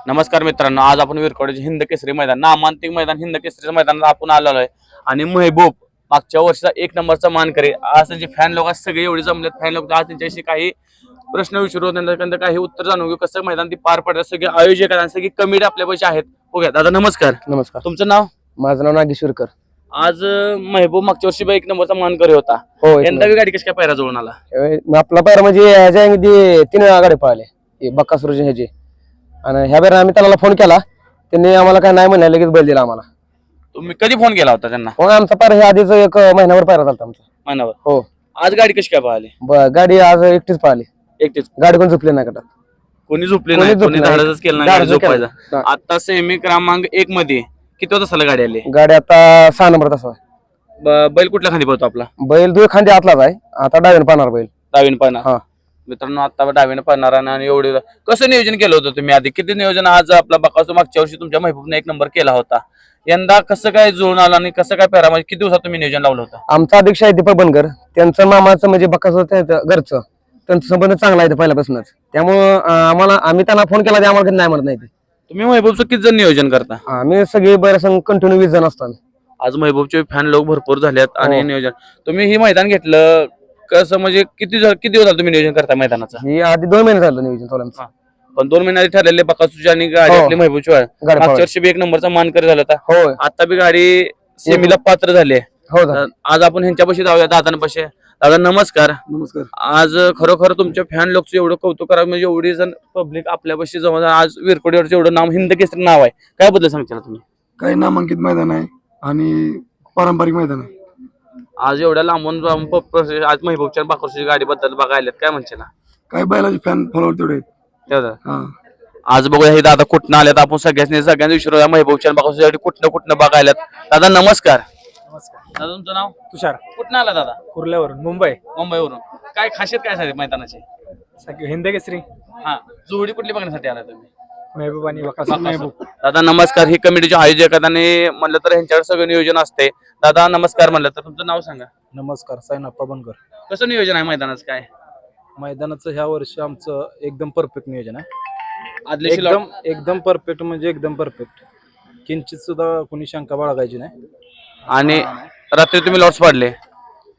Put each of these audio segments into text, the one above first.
नमस्कार मित्रांनो, आज आपण विरकोडचे हिंद केसरी मैदान नामांतिक मैदान हिंद केसरी मैदानात आपण आलेलो आहे आणि महबूब मागच्या वर्षीचा 1 नंबरचा मानकरी आज त्यांचे फॅन लोक सगळे एवढे जमलेत फॅन लोक आज त्यांच्याशी काही प्रश्न विचारू त्यांना काही उत्तर जाणून घेऊ कसं मैदान ती पार पडतात सगळे आयोजक आणि सगळी कमिटी आपल्यापाशी आहेत. बघूया दादा नमस्कार. नमस्कार. तुमचं नाव? माझं नाव नागेश्वरकर. आज महबूब मागच्या वर्षी 1 नंबरचा मानकरी होता. हो यंदा गाडी कशी काय पैरा जुळून आला? आपला पैर म्हणजे ह्याच्यामध्ये 3 गाडी पळाले बक्कासुरचे ह्याचे आणि ह्या बेर आम्ही त्याला फोन केला त्यांनी आम्हाला काय नाही म्हणलं लगेच बैल दिला आम्हाला. तुम्ही कधी फोन केला होता त्यांना? मग आमचा पैर हे आधीच 1 महिन्यावर पैरा झाला आमचा. महिनाभर. हो. आज गाडी कशी काय पळाली? गाडी आज एकटीच पळाली. एकटीच? गाडी कोण झोपली नाही का? कोणी झोपले नाही, कोणी धाडसच केलं नाही झोपायचा. आता सेमी क्रमांक 1 मध्ये किती वाजता साला गाडी आली? गाडी आता 6 नंबर तास आहे. बैल कुठल्या खांदी पळतो आपला? बैल 2 खांदी आतलाच आहे. आता डावीने पाहणार बैल. डावीने पाहणार. हा मित्रांनो आता डावीने पाहणार आणि एवढे कसं नियोजन केलं होतं तुम्ही आधी? किती नियोजन? आज आपला बकासूर मागच्या वर्षी तुमच्या महबूबने 1 नंबर केला होता, यंदा कसं काय जुळून आला आणि कसं काय पेरा म्हणजे किती दिवसात तुम्ही नियोजन लावलं होतं? आमचा अध्यक्ष आहे दीपक बनकर, त्यांचं मामाचं म्हणजे बकासूर घरचं त्यांचं संबंध चांगला आहे पहिल्यापासूनच. त्यामुळं आम्ही त्यांना फोन केला ते आम्हाला नाही म्हणत नाही. तुम्ही महबूबचं किती जण नियोजन करता? आम्ही सगळे बरेच कंटिन्यू 20 जण असतो. आज महबूबचे फॅन लोक भरपूर झालेत आणि नियोजन तुम्ही हे मैदान घेतलं कसं म्हणजे किती दिवस झाले तुम्ही नियोजन करता मैदानाचं? ही आधी 2 महिने झालं नियोजन चालू आमचं. पण 2 महिन्यात ठरलेले बकासूरची आणि गाडी आपली महबूबची मागच्या वर्षी 1 नंबरचा मानकरी झाला होता. हो. आता बी गाडी सेमीला पात्र झाली. हो. आज आपण ह्यांच्यापाशी जाऊया दादांपाशी. दादा नमस्कार. नमस्कार. आज खरोखर तुमच्या फॅन लोकचं एवढं कौतुक करा म्हणजे एवढी जण पब्लिक आपल्यापाशी जवळ आज विरकोडीवरचं एवढं नाव हिंद केसरी नाव आहे, काय बद्दल सांगता तुम्ही? काही नामांकित मैदान आहे आणि पारंपरिक मैदान आहे. आज एवढ्या लांबून आज महबूबच्या बाकरची गाडी बद्दल बघायला काय म्हणते ना? काही बैलाचे फॅन फॉलोअर तेवढे आहेत. आज बघूया हे दादा कुठनं आल्यात आपण सगळ्यांनी विचारूया महबूबच्या बाकरची कुठनं बघायलात. दादा नमस्कार. दादा तुमचं नाव? तुषार. कुठनं आला दादा? कुर्ल्यावरून. मुंबईवरून. काय खासियत काय झाली मैदानाची? हिंद केसरी. हा जोडी कुठली बघण्यासाठी आला तुम्ही? महबूब आणि बकासूर. महबूब. दादा नमस्कार. ही कमिटीचे आयोजक आणि म्हणलं तर ह्यांच्याकडे सगळं नियोजन असते. दादा नमस्कार म्हणलं तर तुमचं नाव सांगा. नमस्कार. साईनाप्पा बनकर. कसं नियोजन आहे मैदानाचं? काय मैदानाचं ह्या वर्षी आमचं एकदम परफेक्ट नियोजन आहे. एकदम परफेक्ट म्हणजे एकदम परफेक्ट. किंचित सुद्धा कोणी शंका बाळगायची नाही. आणि रात्री तुम्ही लॉट्स पाडले?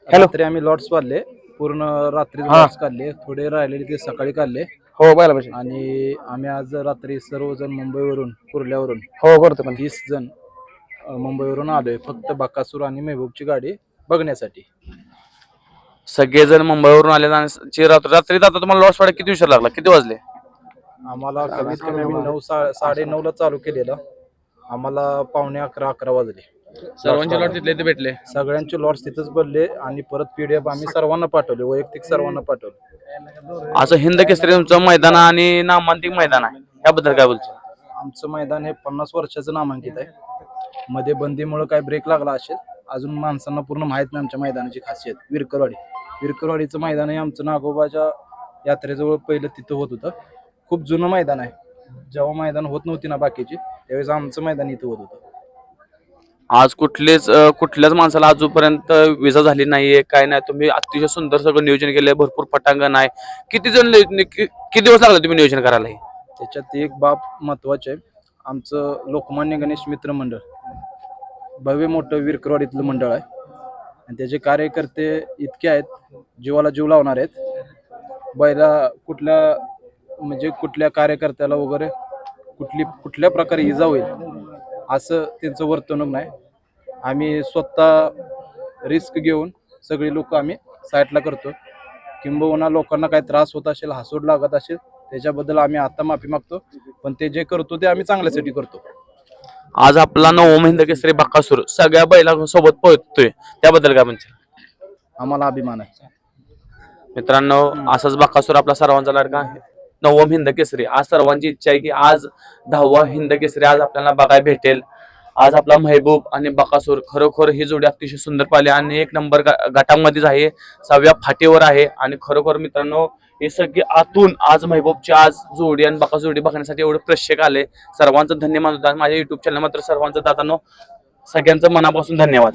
रात्री आम्ही लॉट्स पाडले. पूर्ण रात्री लॉट्स काढले. थोडे राहिलेले ते सकाळी काढले. हो बैलापाशी. आणि आम्ही आज रात्री सर्वजण मुंबईवरून कुर्ल्यावरून हो करतो पण 30 जण मुंबईवरून आलोय फक्त बकासूर आणि महबूबची गाडी बघण्यासाठी. सगळेजण मुंबईवरून आले आणि रात्री जाता तुम्हाला लॉट्स पाडायला किती उशीर लागला? किती वाजले? आम्हाला कमीत कमी आम्ही 9-9:30 ला चालू केलेलं. आम्हाला 11:45 वाजले. सर्वांचे लॉट तिथले भेटले? सगळ्यांचे लॉट्स तिथंच भरले आणि परत PDF आम्ही सर्वांना पाठवले, वैयक्तिक सर्वांना पाठवले. असं हिंद केसरी तुमचं मैदान आणि नामांकित मैदान आहे, याबद्दल काय बोलतो? आमचं मैदान हे 50 वर्षाचं नामांकित आहे. मध्ये बंदीमुळे काय ब्रेक लागला असेल. अजून माणसांना पूर्ण माहित नाही आमच्या मैदानाची खासियत. विरकरवाडीचं मैदान हे आमचं नागोबाच्या यात्रेजवळ पहिलं तिथं होत होतं. खूप जुनं मैदान आहे. जेव्हा मैदान होत नव्हती ना बाकीची त्यावेळेस आमचं मैदान इथं होत होतं. आज कुठल्याच माणसाला अजूनपर्यंत विजा झाली नाहीये, काय नाही. तुम्ही अतिशय सुंदर सगळं नियोजन केलंय, भरपूर पटांगण आहे. किती दिवस लागले तुम्ही नियोजन करायला? त्याच्यात एक बाब महत्वाचे आहे. आमचं लोकमान्य गणेश मित्र मंडळ भव्य मोठं विरकरवाडीतलं मंडळ आहे आणि त्याचे कार्यकर्ते इतके आहेत जीवाला जीव लावणार आहेत. बैला कुठल्या कार्यकर्त्याला वगैरे कुठल्या प्रकारे इजा होईल असं त्यांचं वर्तणूक नाही. आम्ही स्वतः रिस्क घेऊन सगळे लोक आम्ही साईडला करतो. किंबहुना लोकांना काही त्रास होत असेल, हासूड लागत असेल त्याच्याबद्दल आम्ही आता माफी मागतो. पण ते जे करतो ते आम्ही चांगल्यासाठी करतो. आज आपला 9 हिंद केसरी बकासूर सगळ्या बैलांसोबत पळतोय, त्याबद्दल काय म्हणते? आम्हाला अभिमान आहे. मित्रांनो असाच बकासूर आपला सर्वांचा लाडका आहे. 9 हिंद केसरी. आज सर्वांची इच्छा आहे की आज 10वा हिंद केसरी आज आपल्याला बघायला भेटेल. आज आपला महबूब आणि बकासूर खरोखर ही जोडी अतिशय सुंदर पाहिली आणि 1 नंबर गटामध्येच आहे, 6व्या फाटीवर आहे. आणि खरोखर मित्रांनो हे सगळे आतून आज महबूबची आज जोडी आणि बकासूर जोडी बघण्यासाठी एवढे प्रेक्षक आले. सर्वांचं धन्यवाद. माझ्या युट्यूब चॅनल मात्र सर्वांचं दादांनो सगळ्यांचं मनापासून धन्यवाद.